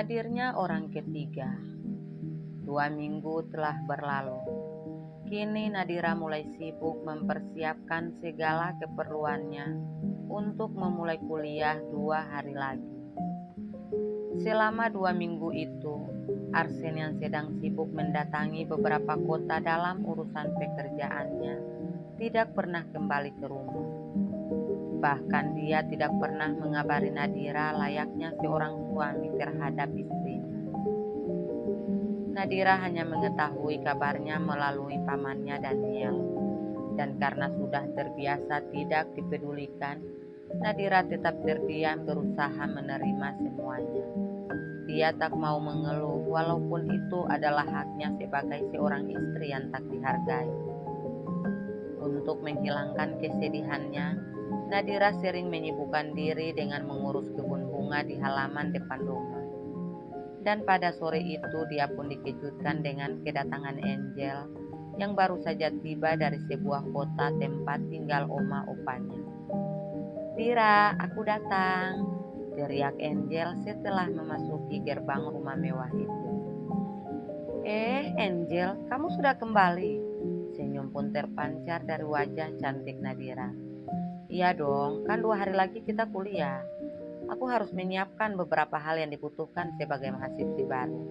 Hadirnya orang ketiga. 2 minggu telah berlalu. Kini Nadira mulai sibuk mempersiapkan segala keperluannya untuk memulai kuliah 2 hari lagi. Selama 2 minggu itu, Arsen yang sedang sibuk mendatangi beberapa kota dalam urusan pekerjaannya tidak pernah kembali ke rumah. Bahkan dia tidak pernah mengabari Nadira layaknya seorang suami terhadap istrinya. Nadira hanya mengetahui kabarnya melalui pamannya Daniel. Dan karena sudah terbiasa tidak dipedulikan, Nadira tetap terdiam berusaha menerima semuanya. Dia tak mau mengeluh walaupun itu adalah haknya sebagai seorang istri yang tak dihargai. Untuk menghilangkan kesedihannya, Nadira sering menyibukkan diri dengan mengurus kebun bunga di halaman depan rumah. Dan pada sore itu dia pun dikejutkan dengan kedatangan Angel yang baru saja tiba dari sebuah kota tempat tinggal oma opanya. "Tira, aku datang," teriak Angel setelah memasuki gerbang rumah mewah itu. Angel, kamu sudah kembali," senyum pun terpancar dari wajah cantik Nadira. "Iya dong, kan 2 hari lagi kita kuliah. Aku harus menyiapkan beberapa hal yang dibutuhkan sebagai mahasiswi baru.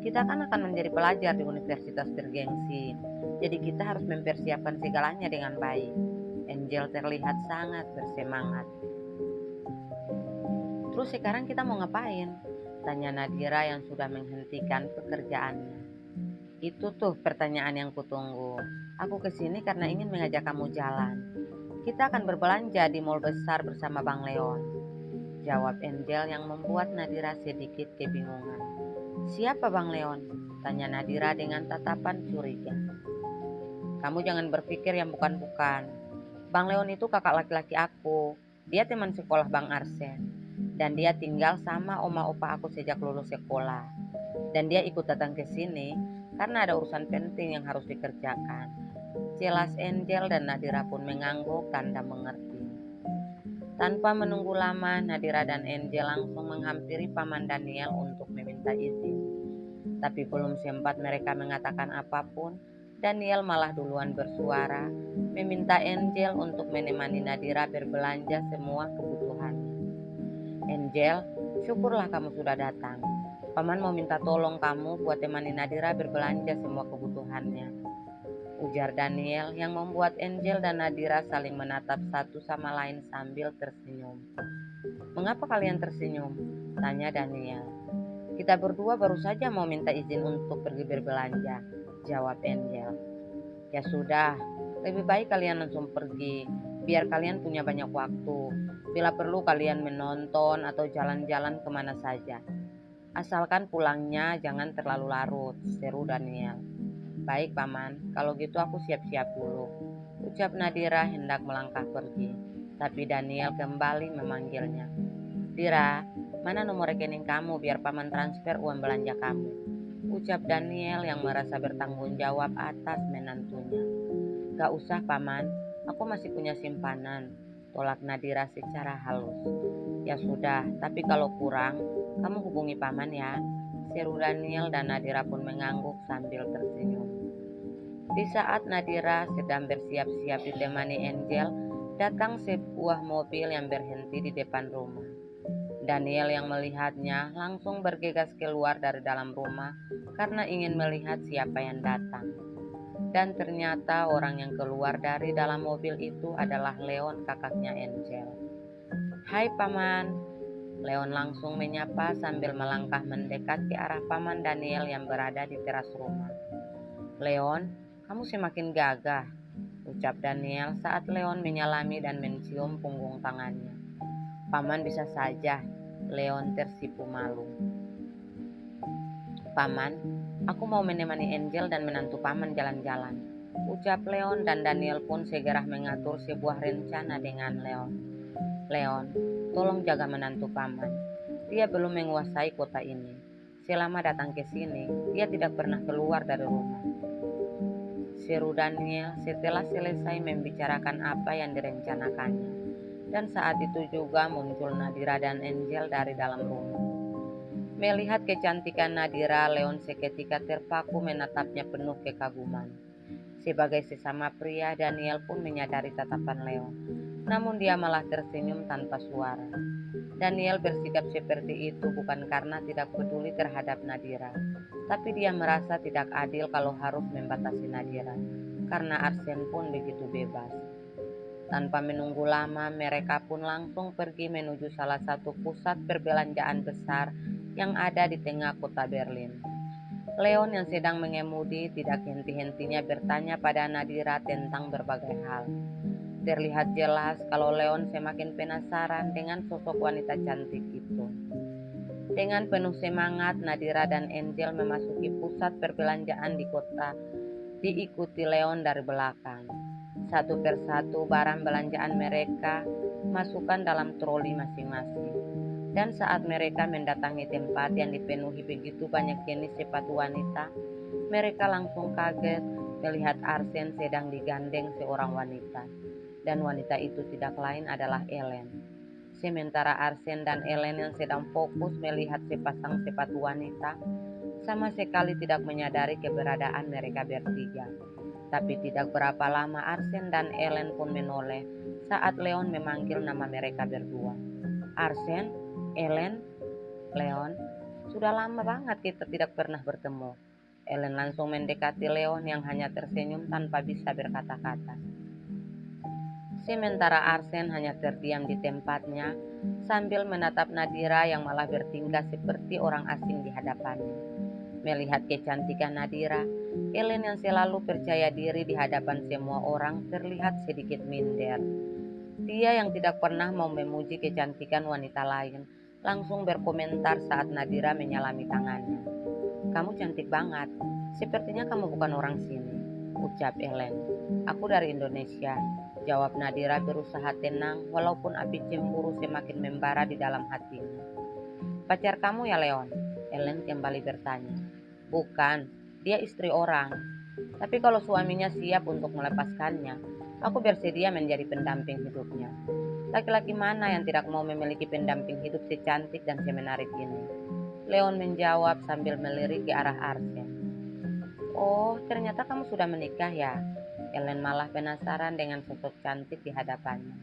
Kita kan akan menjadi pelajar di universitas bergengsi, jadi kita harus mempersiapkan segalanya dengan baik." Angel terlihat sangat bersemangat. "Terus sekarang kita mau ngapain?" tanya Nadira yang sudah menghentikan pekerjaannya. "Itu tuh pertanyaan yang kutunggu. Aku kesini karena ingin mengajak kamu jalan. Kita akan berbelanja di mall besar bersama Bang Leon," jawab Angel yang membuat Nadira sedikit kebingungan. "Siapa Bang Leon?" tanya Nadira dengan tatapan curiga. "Kamu jangan berpikir yang bukan-bukan. Bang Leon itu kakak laki-laki aku. Dia teman sekolah Bang Arsen. Dan dia tinggal sama oma opa aku sejak lulus sekolah. Dan dia ikut datang ke sini karena ada urusan penting yang harus dikerjakan." Jelas Angel dan Nadira pun mengangguk tanda mengerti. Tanpa menunggu lama, Nadira dan Angel langsung menghampiri paman Daniel untuk meminta izin. Tapi belum sempat mereka mengatakan apapun, Daniel malah duluan bersuara, meminta Angel untuk menemani Nadira berbelanja semua kebutuhannya. "Angel, syukurlah kamu sudah datang. Paman mau minta tolong kamu buat temani Nadira berbelanja semua kebutuhannya," ujar Daniel yang membuat Angel dan Nadira saling menatap satu sama lain sambil tersenyum. "Mengapa kalian tersenyum?" tanya Daniel. "Kita berdua baru saja mau minta izin untuk pergi berbelanja," jawab Angel. "Ya sudah, lebih baik kalian langsung pergi, biar kalian punya banyak waktu. Bila perlu kalian menonton atau jalan-jalan kemana saja. Asalkan pulangnya jangan terlalu larut," seru Daniel. "Baik paman, kalau gitu aku siap-siap dulu," ucap Nadira hendak melangkah pergi. Tapi Daniel kembali memanggilnya. "Dira, mana nomor rekening kamu biar paman transfer uang belanja kamu," ucap Daniel yang merasa bertanggung jawab atas menantunya. "Gak usah paman, aku masih punya simpanan," tolak Nadira secara halus. "Ya sudah, tapi kalau kurang, kamu hubungi paman ya," seru Daniel dan Nadira pun mengangguk sambil tersenyum. Di saat Nadira sedang bersiap-siap ditemani Angel, datang sebuah mobil yang berhenti di depan rumah. Daniel yang melihatnya langsung bergegas keluar dari dalam rumah karena ingin melihat siapa yang datang. Dan ternyata orang yang keluar dari dalam mobil itu adalah Leon, kakaknya Angel. "Hai paman," Leon langsung menyapa sambil melangkah mendekat ke arah paman Daniel yang berada di teras rumah. "Leon, kamu semakin gagah," ucap Daniel saat Leon menyalami dan mencium punggung tangannya. "Paman bisa saja," Leon tersipu malu. "Paman, aku mau menemani Angel dan menantu paman jalan-jalan," ucap Leon dan Daniel pun segera mengatur sebuah rencana dengan Leon. "Leon, tolong jaga menantu paman. Dia belum menguasai kota ini. Selama datang ke sini, dia tidak pernah keluar dari rumah," seru Daniel setelah selesai membicarakan apa yang direncanakannya. Dan saat itu juga muncul Nadira dan Angel dari dalam rumah. Melihat kecantikan Nadira, Leon seketika terpaku menatapnya penuh kekaguman. Sebagai sesama pria, Daniel pun menyadari tatapan Leon. Namun dia malah tersenyum tanpa suara. Daniel bersikap seperti itu bukan karena tidak peduli terhadap Nadira, tapi dia merasa tidak adil kalau harus membatasi Nadira, karena Arsen pun begitu bebas. Tanpa menunggu lama, mereka pun langsung pergi menuju salah satu pusat perbelanjaan besar yang ada di tengah kota Berlin. Leon yang sedang mengemudi tidak henti-hentinya bertanya pada Nadira tentang berbagai hal. Terlihat jelas kalau Leon semakin penasaran dengan sosok wanita cantik itu. Dengan penuh semangat, Nadira dan Angel memasuki pusat perbelanjaan di kota, diikuti Leon dari belakang. Satu persatu barang belanjaan mereka masukkan dalam troli masing-masing. Dan saat mereka mendatangi tempat yang dipenuhi begitu banyak jenis sepatu wanita, mereka langsung kaget melihat Arsen sedang digandeng seorang wanita. Dan wanita itu tidak lain adalah Ellen. Sementara Arsen dan Ellen yang sedang fokus melihat sepasang sepatu wanita, sama sekali tidak menyadari keberadaan mereka bertiga. Tapi tidak berapa lama Arsen dan Ellen pun menoleh saat Leon memanggil nama mereka berdua. Arsen, Ellen, Leon, sudah lama banget kita tidak pernah bertemu. Ellen langsung mendekati Leon yang hanya tersenyum tanpa bisa berkata-kata. Sementara Arsen hanya terdiam di tempatnya sambil menatap Nadira yang malah bertingkah seperti orang asing di hadapannya. Melihat kecantikan Nadira, Ellen yang selalu percaya diri di hadapan semua orang terlihat sedikit minder. Dia yang tidak pernah mau memuji kecantikan wanita lain, langsung berkomentar saat Nadira menyalami tangannya. Kamu cantik banget, sepertinya kamu bukan orang sini, ucap Ellen. Aku dari Indonesia, jawab Nadira berusaha tenang walaupun api cemburu semakin membara di dalam hatinya. Pacar kamu ya Leon? Ellen kembali bertanya. Bukan, dia istri orang. Tapi kalau suaminya siap untuk melepaskannya, aku bersedia menjadi pendamping hidupnya. Laki-laki mana yang tidak mau memiliki pendamping hidup secantik dan semenarik ini? Leon menjawab sambil melirik ke arah Arsen. Oh, ternyata kamu sudah menikah ya? Ellen malah penasaran dengan sosok cantik di hadapannya.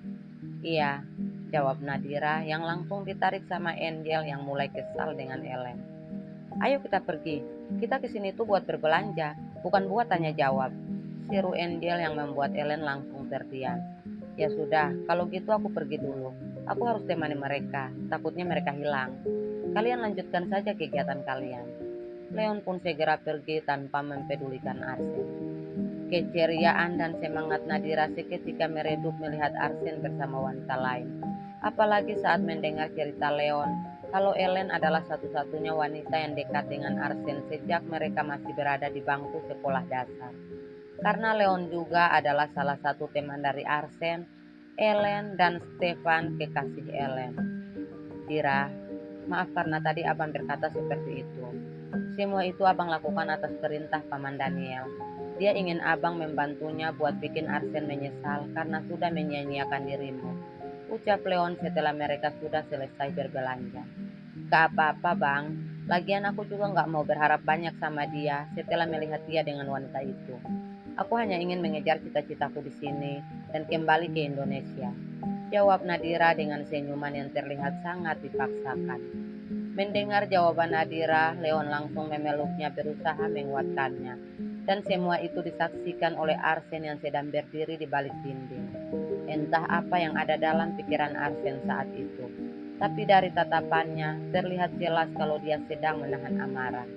Iya, jawab Nadira yang langsung ditarik sama Angel yang mulai kesal dengan Ellen. Ayo kita pergi, kita kesini tuh buat berbelanja, bukan buat tanya jawab. Seru Angel yang membuat Ellen langsung terdiam. Ya sudah, kalau gitu aku pergi dulu. Aku harus temani mereka, takutnya mereka hilang. Kalian lanjutkan saja kegiatan kalian. Leon pun segera pergi tanpa mempedulikan Arsen. Keceriaan dan semangat Nadira seketika meredup melihat Arsen bersama wanita lain. Apalagi saat mendengar cerita Leon kalau Ellen adalah satu-satunya wanita yang dekat dengan Arsen sejak mereka masih berada di bangku sekolah dasar. Karena Leon juga adalah salah satu teman dari Arsen, Ellen, dan Stefan, kekasih Ellen. Dira, maaf karena tadi abang berkata seperti itu. Semua itu abang lakukan atas perintah Paman Daniel. Dia ingin abang membantunya buat bikin Arsen menyesal karena sudah menyia-nyiakan dirimu, ucap Leon setelah mereka sudah selesai berbelanja. Gak apa-apa bang, lagian aku juga gak mau berharap banyak sama dia setelah melihat dia dengan wanita itu. Aku hanya ingin mengejar cita-citaku di sini dan kembali ke Indonesia, jawab Nadira dengan senyuman yang terlihat sangat dipaksakan. Mendengar jawaban Nadira, Leon langsung memeluknya berusaha menguatkannya. Dan semua itu disaksikan oleh Arsen yang sedang berdiri di balik dinding. Entah apa yang ada dalam pikiran Arsen saat itu. Tapi dari tatapannya terlihat jelas kalau dia sedang menahan amarah.